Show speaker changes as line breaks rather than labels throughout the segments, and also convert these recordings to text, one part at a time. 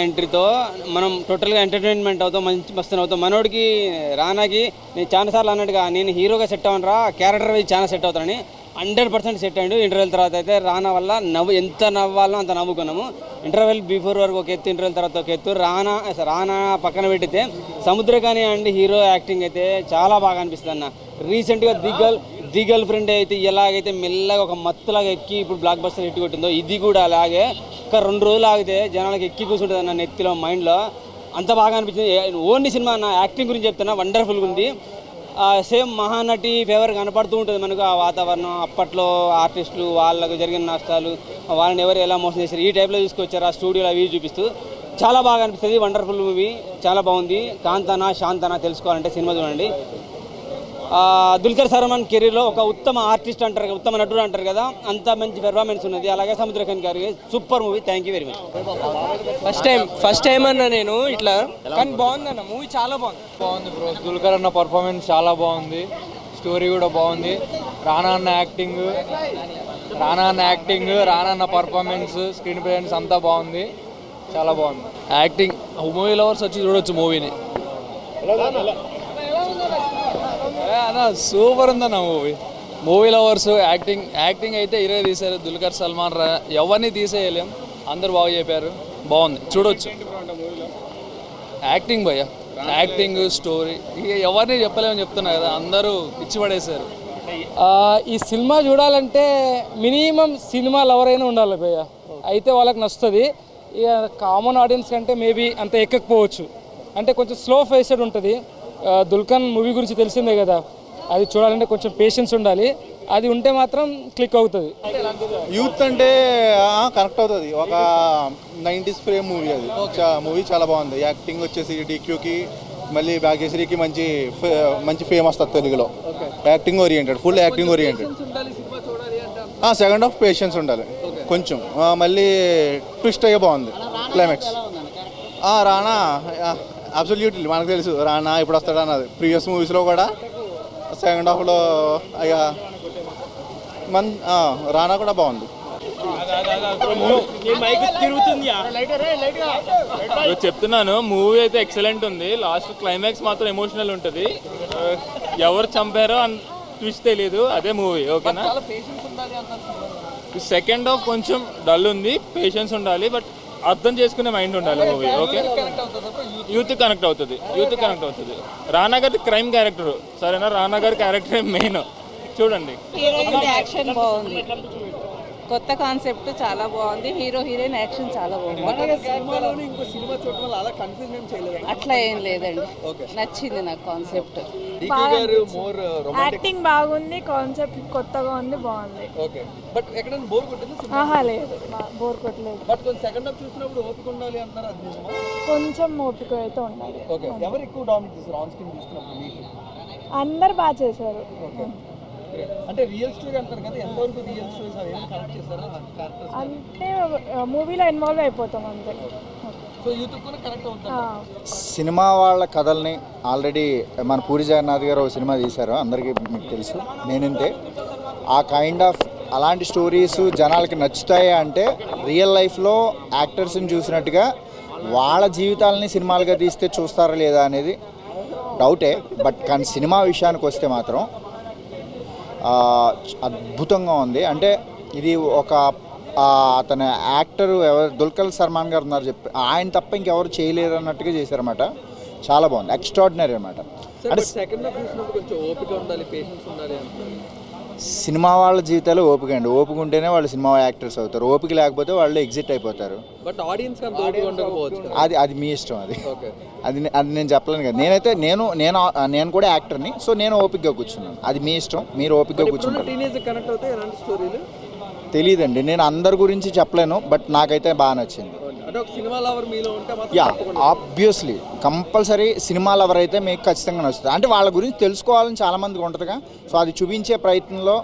ఎంట్రీతో మనం టోటల్గా ఎంటర్టైన్మెంట్ అవుతాం, మంచి మస్తు అవుతాం. మనోడికి రానాకి నేను చాలాసార్లు అన్నట్టుగా నేను హీరోగా సెట్ అవ్వనరా, క్యారెక్టర్ వైజ్ చాలా సెట్ అవుతానని 100% సెట్ అయ్యాడు. ఇంటర్వెల్ తర్వాత అయితే రానా వల్ల ఎంత నవ్వాలో అంత నవ్వుకున్నాము. ఇంటర్వెల్ బిఫోర్ వరకు ఒక ఎత్తు, ఇంటర్వెల్ తర్వాత ఒక ఎత్తు. రానా పక్కన పెట్టితే సముద్రకాని అండ్ హీరో యాక్టింగ్ అయితే చాలా బాగా అనిపిస్తుంది అన్న. రీసెంట్గా ది గర్ల్ ఫ్రెండ్ అయితే ఎలాగైతే మెల్లగా ఒక మత్తులాగా ఎక్కి ఇప్పుడు బ్లాక్ బస్టర్ హిట్ కొట్టిందో, ఇది కూడా అలాగే ఒక 2 రోజులు ఆగితే జనాలకి ఎక్కి కూర్చుంటుంది అన్న నెత్తిలో, మైండ్లో. అంత బాగా అనిపించింది. ఓన్లీ సినిమా నా యాక్టింగ్ గురించి చెప్తున్నా, వండర్ఫుల్గా ఉంది. సేమ్ మహానటి ఫేవర్ కనపడుతూ ఉంటుంది మనకు. ఆ వాతావరణం, అప్పట్లో ఆర్టిస్టులు వాళ్ళకు జరిగిన నష్టాలు, వాళ్ళని ఎవరు ఎలా మోసం చేశారు, ఈ టైప్లో తీసుకొచ్చారు. ఆ స్టూడియోలో అవి చూపిస్తూ చాలా బాగా అనిపిస్తుంది. వండర్ఫుల్ మూవీ, చాలా బాగుంది. కాంతానా శాంతానా తెలుసుకోవాలంటే సినిమా చూడండి. దుల్కర్ సల్మాన్ కెరీర్లో ఒక ఉత్తమ ఆర్టిస్ట్ అంటారు, ఉత్తమ నటుడు అంటారు కదా, అంత మంచి పెర్ఫార్మెన్స్ ఉన్నది. అలాగే సముద్రఖాన్ గారికి super movie. Thank you very much.
First time అన్న నేను ఇట్లా, కానీ బాగుంది అన్న మూవీ, చాలా బాగుంది
బ్రో. దుల్కర్ అన్న పర్ఫార్మెన్స్ చాలా బాగుంది, స్టోరీ కూడా బాగుంది. రానా అన్న యాక్టింగ్, రానా అన్న పర్ఫార్మెన్స్, స్క్రీన్ ప్రెజెన్స్ అంతా బాగుంది, చాలా బాగుంది.
యాక్టింగ్ మూవీ లవర్స్ వచ్చి చూడొచ్చు మూవీని. సూపర్ ఉందన్న మూవీ లవర్స్. యాక్టింగ్ అయితే ఇరవై తీశారు. దుల్కర్ సల్మాన్ ఎవరిని తీసేయలేం, అందరు బాగా చెప్పారు, బాగుంది, చూడొచ్చు. యాక్టింగ్ భయ్య, యాక్టింగ్, స్టోరీ ఇక ఎవరిని చెప్పలేమని చెప్తున్నా కదా, అందరూ పిచ్చి పడేశారు.
ఈ సినిమా చూడాలంటే మినిమం సినిమా లవర్ అయినా ఉండాలి భయ్య, అయితే వాళ్ళకి నచ్చుతుంది. ఇక కామన్ ఆడియన్స్ కంటే మేబీ అంత ఎక్కకపోవచ్చు, అంటే కొంచెం స్లో ఫేస్డ్ ఉంటుంది. దుల్కర్ మూవీ గురించి తెలిసిందే కదా, అది చూడాలంటే కొంచెం పేషెన్స్ ఉండాలి. అది ఉంటే మాత్రం క్లిక్ అవుతుంది.
యూత్ అంటే కనెక్ట్ అవుతుంది. ఒక 90s ఫ్రేమ్ మూవీ, అది మూవీ చాలా బాగుంది. యాక్టింగ్ వచ్చేసి DQకి మళ్ళీ భాగ్యశ్రీకి మంచి ఫేమ్ వస్తుంది తెలుగులో. Acting oriented, full acting oriented. Second half patience ఉండాలి కొంచెం. మళ్ళీ ట్విస్ట్ అయ్యే బాగుంది క్లైమాక్స్. రానా అబ్సల్యూట్లీ మనకు తెలుసు రానా ఇప్పుడు వస్తాడన్నది. ప్రీవియస్ మూవీస్లో కూడా సెకండ్ హాఫ్లో రానా కూడా బాగుంది.
చెప్తున్నాను, మూవీ అయితే ఎక్సలెంట్ ఉంది. లాస్ట్ క్లైమాక్స్ మాత్రం ఎమోషనల్ ఉంటుంది. ఎవరు చంపారో అని ట్విస్ట్ తెలియదు, అదే మూవీ. ఓకేనా. సెకండ్ హాఫ్ కొంచెం డల్ ఉంది, పేషెన్స్ ఉండాలి, బట్ అర్థం చేసుకునే మైండ్ ఉండాలి మూవీ. ఓకే, యూత్ కనెక్ట్ అవుతుంది. రానా గారి క్రైమ్ క్యారెక్టర్, సరేనా, రానా గారి క్యారెక్టర్ మెయిన్. చూడండి.
యాక్షన్ బాగుంది, కొత్త కాన్సెప్ట్ చాలా బాగుంది. హీరోయిన్ యాక్షన్ చాలా బాగుంది. అట్లా ఏం లేదండి, నచ్చింది నాకు కాన్సెప్ట్.
యాక్టింగ్ బాగుంది, కాన్సెప్ట్ కొత్తగా ఉంది, బాగుంది. లేదు, బోర్ కొట్టలేదు. కొంచెం ఓపిక అయితే ఉండాలి. అందరు బాగా చేశారు.
అంటే రియల్ స్టోరీ అంటారు కదా, ఎంతవరకు రియల్ స్టోరీస్ అవి కనెక్ట్ చేస్తారా?
అంటే మూవీలో ఇన్వాల్వ్ అయిపోతాం అంతే.
సో యూత్ కూడా కనెక్ట్ అవుతారు.
సినిమా వాళ్ళ కథల్ని ఆల్రెడీ మన పూరి జగన్నాథ్ గారు ఒక సినిమా తీశారు, అందరికీ మీకు తెలుసు, నేనంతే. ఆ కైండ్ ఆఫ్ అలాంటి స్టోరీస్ జనాలకి నచ్చుతాయి అంటే రియల్ లైఫ్లో యాక్టర్స్ని చూసినట్టుగా వాళ్ళ జీవితాలని సినిమాలుగా తీస్తే చూస్తారా లేదా అనేది డౌటే. బట్ కానీ సినిమా విషయానికి వస్తే మాత్రం అద్భుతంగా ఉంది. అంటే ఇది ఒక అతను యాక్టర్ దుల్కర్ సల్మాన్ గారు ఉన్నారు చెప్పి, ఆయన తప్ప ఇంకెవరు చేయలేరు అన్నట్టుగా చేశారన్నమాట. చాలా బాగుంది, ఎక్స్ట్రాడినరీ అనమాట. అంటే సినిమా వాళ్ళ జీవితాలు ఓపిక అండి, ఓపిక ఉంటేనే వాళ్ళు సినిమా యాక్టర్స్ అవుతారు, ఓపిక లేకపోతే వాళ్ళు ఎగ్జిట్ అయిపోతారు.
బట్ ఆడియన్స్
అది మీ ఇష్టం, అది నేను చెప్పలేను కదా. నేను కూడా యాక్టర్ని, సో నేను ఓపికగా కూర్చున్నాను. అది మీ ఇష్టం, మీరు ఓపికగా కూర్చుంటారు. తెలియదండి, నేను అందరి గురించి చెప్పలేను, బట్ నాకైతే బాగా నచ్చింది. Yeah, obviously compulsory cinema lover అయితే మీకు ఖచ్చితంగా నచ్చుతుంది. అంటే వాళ్ళ గురించి తెలుసుకోవాలని చాలామందికి ఉంటుందిగా, సో అది చూపించే ప్రయత్నంలో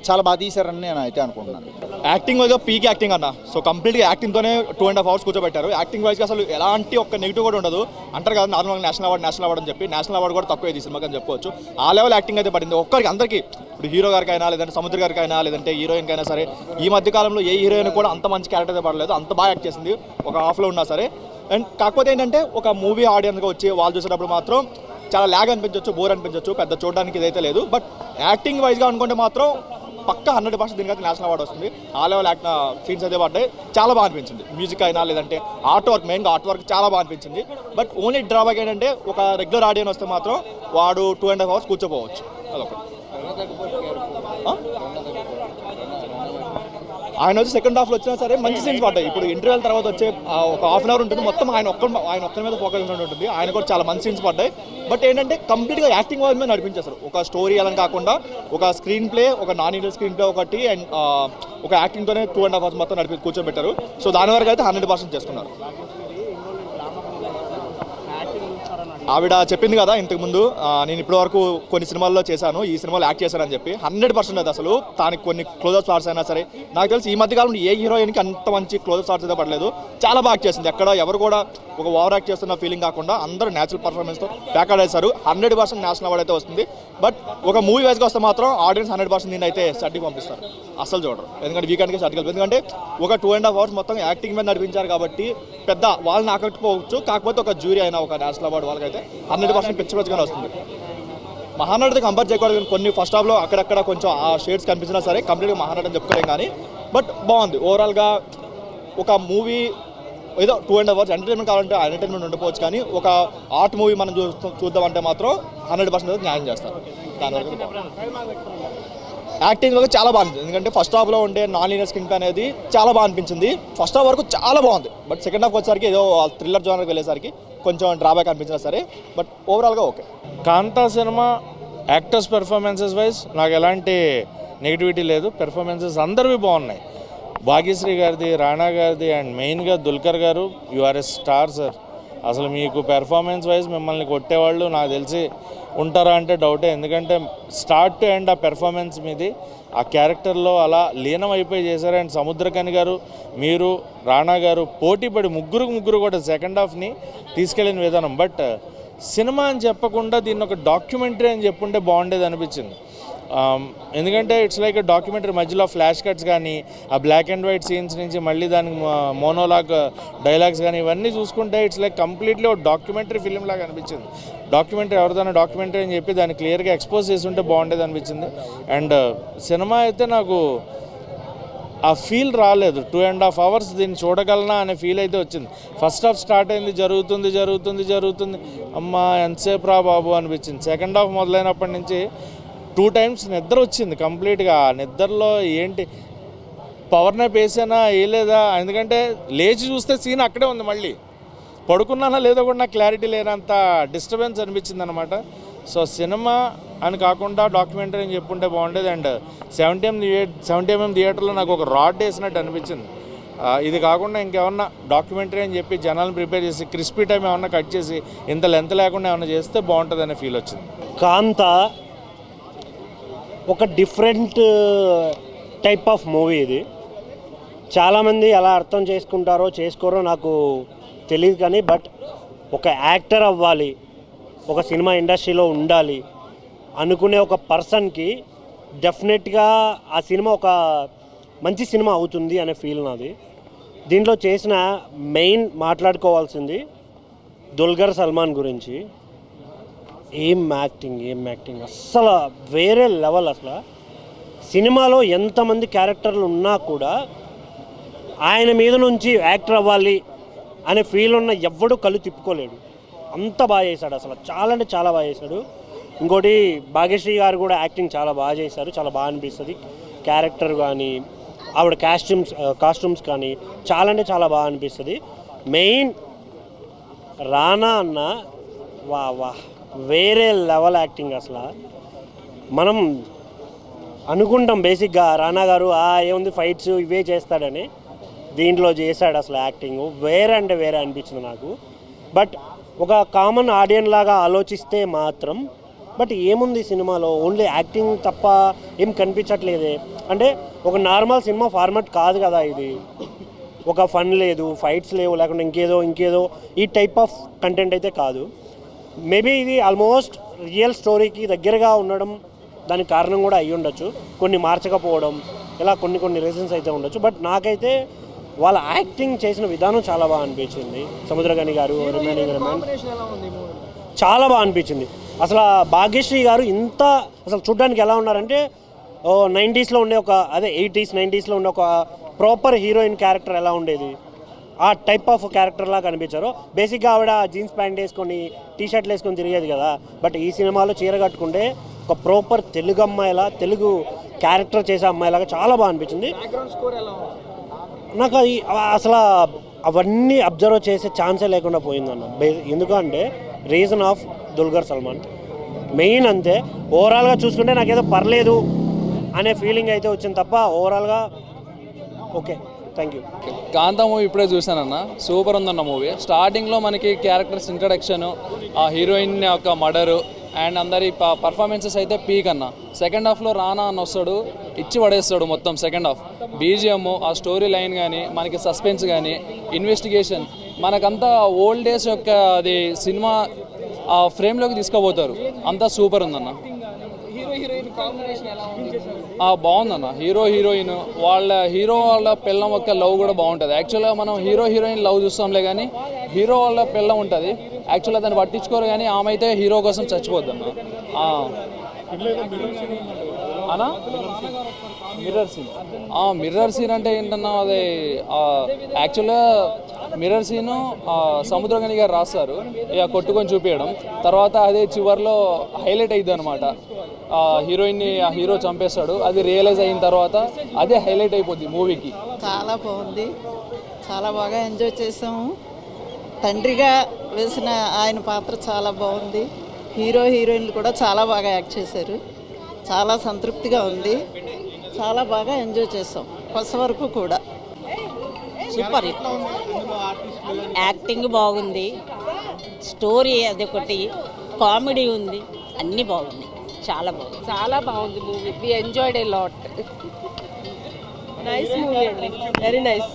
చాలా బాగా తీశారని నేను అయితే అనుకుంటున్నాను.
యాక్టింగ్ వైజ్గా పీక్ యాక్టింగ్ అన్న. సో కంప్లీట్గా యాక్టింగ్తోనే 2.5 hours కూర్చోబెట్టారు. యాక్టింగ్ వైజ్గా అసలు ఎలాంటి ఒక్క నెగిటివ్ కూడా ఉండదు. అంటారు కదా నార్మల్గా నేషనల్ అవార్డు అని చెప్పి, నేషనల్ అవార్డు కూడా తక్కువ ఇది సినిమాకి అని చెప్పుకోవచ్చు. ఆ లెవెల్ యాక్టింగ్ అయితే పడింది ఒక్కరికి అందరికీ. ఇప్పుడు హీరో గారికైనా, లేదంటే సముద్ర గారికైనా, లేదంటే హీరోయిన్కైనా సరే, ఈ మధ్య కాలంలో ఏ హీరోయిన్ కూడా అంత మంచి క్యారెక్టర్ అయితే పడలేదు. అంత బాగా యాక్ట్ చేసింది ఒక హాఫ్లో ఉన్నా సరే. అండ్ కాకపోతే ఏంటంటే ఒక మూవీ ఆడియన్స్గా వచ్చి వాళ్ళు చూసేటప్పుడు మాత్రం చాలా ల్యాగ్ అనిపించవచ్చు, బోర్ అనిపించవచ్చు, పెద్ద చూడడానికి ఇదైతే లేదు. బట్ యాక్టింగ్ వైజ్గా అనుకుంటే మాత్రం పక్కా 100% దీనికైతే నేషనల్ అవార్డు వస్తుంది. ఆ లెవెల్ సీన్స్ అయితే పడ్డాయి, చాలా బాగా అనిపించింది. మ్యూజిక్ అయినా, లేదంటే ఆర్ట్ వర్క్, మెయిన్గా ఆర్ట్ వర్క్ చాలా బాగా అనిపించింది. బట్ ఓన్లీ డ్రాబ్యాక్ ఏంటంటే ఒక రెగ్యులర్ ఆడియన్ వస్తే మాత్రం వాడు 2.5 hours కూర్చోపోవచ్చు. అదొకటి. ఆయన వచ్చి సెకండ్ హాఫ్లో వచ్చినా సరే మంచి సీన్స్ పడ్డాయి. ఇప్పుడు ఇంటర్వెల్ తర్వాత వచ్చే ఒక హాఫ్ అన్ అవర్ ఉంటుంది, మొత్తం ఆయన ఒక్కరి మీద ఫోకస్ ఉంటుంది. ఆయన కూడా చాలా మంచి సీన్స్ పడ్డాయి. బట్ ఏంటంటే కంప్లీట్గా యాక్టింగ్ వాళ్ళ మీద నడిపించేస్తారు. ఒక స్టోరీ అలా కాకుండా ఒక స్క్రీన్ ప్లే, ఒక నాన్ ఇండియన్ స్క్రీన్ ప్లే ఒకటి, అండ్ ఒక యాక్టింగ్తోనే 2.5 hours మొత్తం కూర్చోబెట్టారు. సో దాని వరకు అయితే 100% చేస్తున్నారు. ఆవిడ చెప్పింది కదా ఇంతకుముందు, నేను ఇప్పటివరకు కొన్ని సినిమాల్లో చేశాను, ఈ సినిమాలో యాక్ట్ చేశానని చెప్పి. 100% అది అసలు దానికి కొన్ని క్లోజప్ షాట్స్ అయినా సరే, నాకు తెలిసి ఈ మధ్యకాలంలో ఏ హీరోయిన్కి అంత మంచి క్లోజప్ షాట్స్ అయితే పడలేదు. చాలా బాగా యాక్ట్ చేసింది. ఎక్కడ ఎవరు కూడా ఒక ఓవర్ యాక్ట్ చేస్తున్న ఫీలింగ్ కాకుండా అందరూ న్యాచురల్ పర్ఫార్మెన్స్తో ప్యాకడ్ చేశారు. 100% నేషనల్ అవార్డు అయితే వస్తుంది. బట్ ఒక మూవీ వైజ్గా వస్తే మాత్రం ఆడియన్స్ 100% దీన్ని అయితే స్టడీకి పంపిస్తారు, అసలు చూడరు. ఎందుకంటే వీకెండ్కి స్టడీకి వెళ్తుంది. ఎందుకంటే ఒక 2.5 hours మొత్తం యాక్టింగ్ మీద నడిపించారు కాబట్టి పెద్ద వాళ్ళని ఆకట్టుకోవచ్చు. కాకపోతే ఒక జ్యూరీ అయినా, ఒక నేషనల్ అవార్డు వాళ్ళకైతే 100% పిచ్చిగానే వస్తుంది. మహానటితో కంపేర్ చేయకూడదు. కొన్ని ఫస్ట్ హాఫ్లో అక్కడక్కడ కొంచెం ఆ షేడ్స్ కనిపించినా సరే కంప్లీట్గా మహానటి అని చెప్పుకోలేం. కానీ బట్ బాగుంది ఓవరాల్గా. ఒక మూవీ ఏదో 2.5 hours ఎంటర్టైన్మెంట్ కావాలంటే ఎంటర్టైన్మెంట్ ఉండకపోవచ్చు, కానీ ఒక ఆర్ట్ మూవీ మనం చూద్దామంటే మాత్రం 100% న్యాయం చేస్తారు. దానివల్ల యాక్టింగ్ వరకు చాలా బాగుంది. ఎందుకంటే ఫస్ట్ హాఫ్లో ఉండే నాన్ లీనియర్ స్క్రీన్ ప్లే అనేది చాలా బాగా అనిపించింది. ఫస్ట్ హాఫ్ వరకు చాలా బాగుంది. బట్ సెకండ్ హాఫ్ వచ్చేసరికి ఏదో థ్రిల్లర్ జోనర్కి వెళ్ళేసరికి కొంచెం డ్రాబ్యాక్ అనిపించినా సరే, బట్ ఓవరాల్గా ఓకే.
కాంతా సినిమా యాక్టర్స్ పెర్ఫార్మెన్సెస్ వైజ్ నాకు ఎలాంటి నెగిటివిటీ లేదు. పెర్ఫార్మెన్సెస్ అందరివి బాగున్నాయి. భాగ్యశ్రీ గారిది, రాణా గారిది, అండ్ మెయిన్గా దుల్కర్ గారు, you are a star sir. అసలు మీకు పెర్ఫార్మెన్స్ వైజ్ మిమ్మల్ని కొట్టేవాళ్ళు నాకు తెలిసి ఉంటారా అంటే డౌటే. ఎందుకంటే స్టార్ట్ టు ఎండ్ ఆ పెర్ఫార్మెన్స్ మీది, ఆ క్యారెక్టర్లో అలా లీనం అయిపోయి చేశారు. అండ్ సముద్రకని గారు, మీరు, రాణా గారు పోటీపడి ముగ్గురు కూడా సెకండ్ హాఫ్ని తీసుకెళ్ళిన విధానం. బట్ సినిమా అని చెప్పకుండా దీన్ని ఒక డాక్యుమెంటరీ అని చెప్పుంటే బాగుండేది అనిపించింది. ఎందుకంటే ఇట్స్ లైక్ డాక్యుమెంటరీ, మధ్యలో ఫ్లాష్ కట్స్ కానీ, ఆ బ్లాక్ అండ్ వైట్ సీన్స్ నుంచి మళ్ళీ దానికి మోనోలాగ్ డైలాగ్స్ కానీ ఇవన్నీ చూసుకుంటే ఇట్స్ లైక్ కంప్లీట్లీ ఒక డాక్యుమెంటరీ ఫిలిం లాగా అనిపించింది. డాక్యుమెంటరీ ఎవరిదైనా డాక్యుమెంటరీ అని చెప్పి దాన్ని క్లియర్గా ఎక్స్పోజ్ చేసి ఉంటే బాగుండేది అనిపించింది. అండ్ సినిమా అయితే నాకు ఆ ఫీల్ రాలేదు. 2.5 hours దీన్ని చూడగలనా అనే ఫీల్ అయితే వచ్చింది. ఫస్ట్ హాఫ్ స్టార్ట్ అయింది, జరుగుతుంది, అమ్మా ఎంతసేపు రా బాబు అనిపించింది. సెకండ్ హాఫ్ మొదలైనప్పటి నుంచి 2 times నిద్ర వచ్చింది కంప్లీట్గా. ఆ నిద్రలో ఏంటి పవర్ నాప్ వేసానా వేయలేదా, ఎందుకంటే లేచి చూస్తే సీన్ అక్కడే ఉంది, మళ్ళీ పడుకున్నానా లేదో కూడా నాకు క్లారిటీ లేనంత డిస్టర్బెన్స్ అనిపించింది అనమాట. సో సినిమా అని కాకుండా డాక్యుమెంటరీ అని చెప్పుంటే బాగుండేది. అండ్ 70mm థియేటర్లో నాకు ఒక రాడ్ వేసినట్టు అనిపించింది. ఇది కాకుండా ఇంకేమన్నా డాక్యుమెంటరీ అని చెప్పి జనాలను ప్రిపేర్ చేసి క్రిస్పీ టైం ఏమన్నా కట్ చేసి ఇంత లెంత్ లేకుండా ఏమన్నా చేస్తే బాగుంటుంది అనే ఫీల్ వచ్చింది.
కాంతా ఒక డిఫరెంట్ టైప్ ఆఫ్ మూవీ ఇది. చాలామంది ఎలా అర్థం చేసుకుంటారో చేసుకోరో నాకు తెలియదు, కానీ బట్ ఒక యాక్టర్ అవ్వాలి, ఒక సినిమా ఇండస్ట్రీలో ఉండాలి అనుకునే ఒక పర్సన్కి డెఫినెట్గా ఆ సినిమా ఒక మంచి సినిమా అవుతుంది అనే ఫీల్ నాది. దీంట్లో చేసిన మెయిన్ మాట్లాడుకోవాల్సింది దుల్కర్ సల్మాన్ గురించి. ఏం యాక్టింగ్ అస్సలు వేరే లెవెల్. అసలు సినిమాలో ఎంతమంది క్యారెక్టర్లు ఉన్నా కూడా ఆయన మీద నుంచి యాక్టర్ అవ్వాలి అనే ఫీల్ ఉన్న ఎవ్వడూ కళ్ళు తిప్పుకోలేడు. అంత బాగా చేశాడు, అసలు చాలా అంటే చాలా బాగా చేశాడు. ఇంకోటి భాగ్యశ్రీ గారు కూడా యాక్టింగ్ చాలా బాగా చేశారు, చాలా బాగా అనిపిస్తుంది. క్యారెక్టర్ కానీ ఆవిడ కాస్ట్యూమ్స్ కానీ చాలా అంటే చాలా బాగా అనిపిస్తుంది. మెయిన్ రానా అన్న వా వేరే లెవెల్ యాక్టింగ్. అసలు మనం అనుకుంటాం బేసిక్గా రానా గారు ఏముంది ఫైట్స్ ఇవే చేస్తాడని, దీంట్లో చేశాడు అసలు యాక్టింగ్ వేరే అంటే వేరే అనిపించింది నాకు. బట్ ఒక కామన్ ఆడియన్ లాగా ఆలోచిస్తే మాత్రం బట్ ఏముంది సినిమాలో ఓన్లీ యాక్టింగ్ తప్ప ఏం కనిపించట్లేదే. అంటే ఒక నార్మల్ సినిమా ఫార్మాట్ కాదు కదా ఇది. ఒక ఫన్ లేదు, ఫైట్స్ లేవు, లేకుంటే ఇంకేదో ఈ టైప్ ఆఫ్ కంటెంట్ అయితే కాదు. మేబీ ఇది ఆల్మోస్ట్ రియల్ స్టోరీకి దగ్గరగా ఉండడం దానికి కారణం కూడా అయ్యి ఉండొచ్చు, కొన్ని మార్చకపోవడం, ఇలా కొన్ని రీజన్స్ అయితే ఉండొచ్చు. బట్ నాకైతే వాళ్ళ యాక్టింగ్ చేసిన విధానం చాలా బాగా అనిపించింది. సముద్రగని గారు రిమైనింగ్ చాలా బాగా అనిపించింది. అసలు భాగ్యశ్రీ గారు ఇంత అసలు చూడ్డానికి ఎలా ఉన్నారంటే 90s ఉండే ఒక 80s 90s ఉండే ఒక ప్రాపర్ హీరోయిన్ క్యారెక్టర్ ఎలా ఉండేది ఆ టైప్ ఆఫ్ క్యారెక్టర్ లాగా కనిపించారు. బేసిక్గా ఆవిడ జీన్స్ ప్యాంట్ వేసుకొని టీ-షర్ట్లు వేసుకొని తిరిగేది కదా, బట్ ఈ సినిమాలో చీర కట్టుకుంటే ఒక ప్రాపర్ తెలుగు అమ్మాయిలా, తెలుగు క్యారెక్టర్ చేసే అమ్మాయిలాగా చాలా బాగా అనిపించింది. నాకు అది అసలు అవన్నీ అబ్జర్వ్ చేసే ఛాన్సే లేకుండా పోయిందన్న. ఎందుకంటే reason of Dulquer Salman main అంతే. ఓవరాల్గా చూసుకుంటే నాకేదో పర్లేదు అనే ఫీలింగ్ అయితే వచ్చింది తప్ప ఓవరాల్గా okay. Thank you.
Kaantha movie ఇప్పుడే చూశానన్న, సూపర్ ఉందన్న మూవీ. స్టార్టింగ్లో మనకి క్యారెక్టర్స్ ఇంట్రడక్షను, ఆ హీరోయిన్ యొక్క మర్డరు అండ్ అందరి పర్ఫార్మెన్సెస్ అయితే పీక్ అన్న. సెకండ్ హాఫ్లో రానా అన్న వస్తాడు, ఇచ్చి పడేస్తాడు మొత్తం. సెకండ్ హాఫ్ బీజిఎమ్, ఆ స్టోరీ లైన్ కానీ, మనకి సస్పెన్స్ కానీ, ఇన్వెస్టిగేషన్, మనకంతా ఓల్డ్ డేస్ యొక్క అది సినిమా ఆ ఫ్రేమ్లోకి తీసుకుపోతారు. అంతా సూపర్ ఉందన్న. బాగుందన్న. హీరోయిన్ వాళ్ళ పిల్లం యొక్క లవ్ కూడా బాగుంటుంది. యాక్చువల్గా మనం హీరోయిన్ లవ్ చూస్తాంలే కానీ హీరో వాళ్ళ పిల్లం ఉంటుంది. యాక్చువల్గా దాన్ని పట్టించుకోరు కానీ ఆమె అయితే హీరో కోసం చచ్చిపోద్ది అన్న. అనా మిర్రర్ సీన్ అంటే ఏంటన్నా, అది యాక్చువల్గా మిర్రర్ సీను సముద్రగని గారు రాస్తారు, ఇక కొట్టుకొని చూపించడం, తర్వాత అదే చివరిలో హైలైట్ అయ్యిద్ది అనమాట. హీరోయిన్ని ఆ హీరో చంపేస్తాడు, అది రియలైజ్ అయిన తర్వాత అదే హైలైట్ అయిపోద్ది మూవీకి.
చాలా బాగుంది, చాలా బాగా ఎంజాయ్ చేసాము. తండ్రిగా వేసిన ఆయన పాత్ర చాలా బాగుంది. హీరోయిన్లు కూడా చాలా బాగా యాక్ట్ చేశారు. చాలా సంతృప్తిగా ఉంది. చాలా బాగా ఎంజాయ్ చేసాం ఫస్ట్ వరకు కూడా.
సూపర్. యాక్టింగ్ బాగుంది, స్టోరీ అదొకటి, కామెడీ ఉంది, అన్నీ బాగుంది. చాలా బాగుంది movie. We enjoyed a lot. Nice movie అండి, వెరీ నైస్.